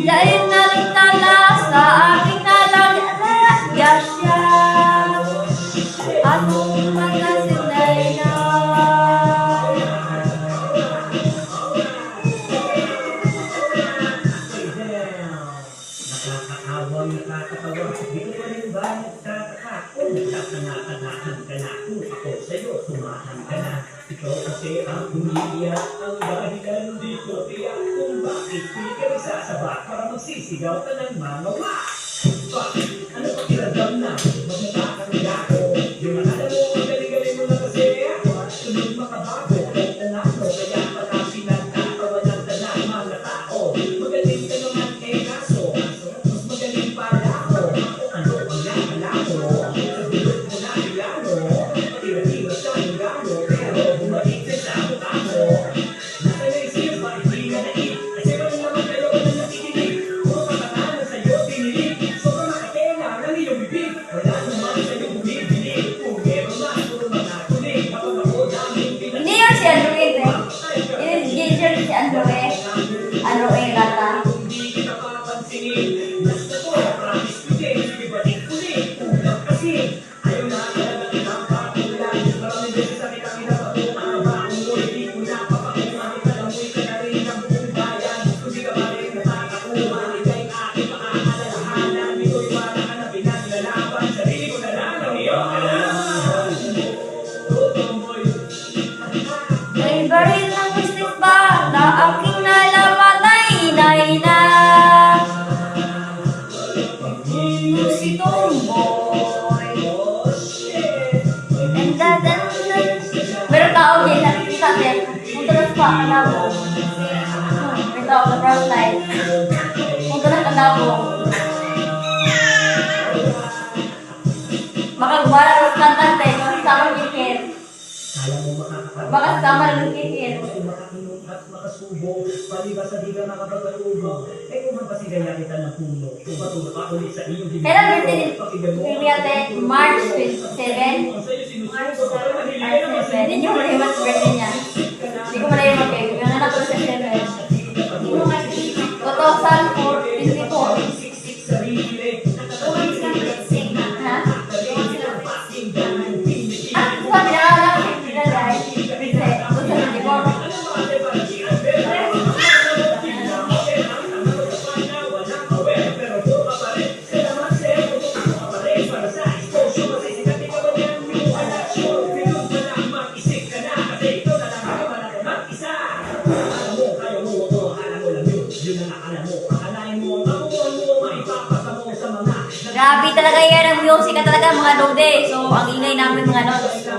Dahil nalitala sa aking nalalasya siya at magkasinday na. Nakakawang nakakatawa, di ko pa rin ba nagtataka kung nagtatanga-tanahan ka na kung ako sa'yo tumahan ka na. Ikaw kasi ang umiiyak, ang dahilan dito tiyak kung bakit di ka nagsasaba para magsisigaw ka ng mga wa. Bakit? Ano pa kiradam na? Magnatakang ako. Yung alam mo, ang galing-galing mo na kasi ako at sunod makabago. Kung ano, kaya pala pinagkatawa ng tanang mga tao. Magaling ka naman kay kaso. Mas magaling pala ako. Ano ang nakala mo? Sa bulot mo na ilano. Tira-tira sa hangano. Pero bumalik ka sa mukha mo. Nasa naisip, bakit di ka naib? Kasi rin naman kayo ka na nakikinig. Puro katatanan sa'yo pinilig. Sobrang nakatena ng iyong bibig. Wala naman sa'yo bumibili. Kung meron na, puro mga tulig. Kapag ako daming pinag- Hindi yun si Android eh. Yun yun si Android. Android rata. Hindi kita papansinin. Basta ko, promise ko din. Sige ba din ulit? Ulang kasi. Ayaw na talaga kitang pakulan. Maraming beses sa kitang inapatungan. Bakuloy, di ko na papakulan. Kalamoy ka na rin ang buong bayan. Kung di ka pa rin natatakuhan. Ika'y aking makaalalahanan. Ito'y wala ka na pinaglalaban. Sarili ko na lang ang iyong kalalaman. Oh, tomboy. May baril ng business ba na aking nalaman ay na. Yung si Tomboy. And then, meron tao din, nakikita din. Punta na sa kanabo. May tao sa front line. Punta na sa kanabo. Baka gumala ng kantante, kasi sama kikir. Kala mo makakapag- Baka sama ng kikir. Kasi makakinom at makasubo, palibas sa di ka nakapagpatubo. Eh kung magpasigaya kita ng puno, kung patulog ka ulit sa iyong dilim. Kailan birthday ni Ate? March 27? Ang sa'yo March sinusuko, 7. mahili March naman 7. Hindi ko malayo mas birthday niya. Hindi ko malayo mag-cake. Yung anak ko sa 7. 2024. siksik sa rile. Ha? Ah, sabi na ako lang. Sila dahil. Kasi, doon sa 24. Grabe talaga yan ang music ka talaga mga dode. So, ang ingay namin mga notes. So,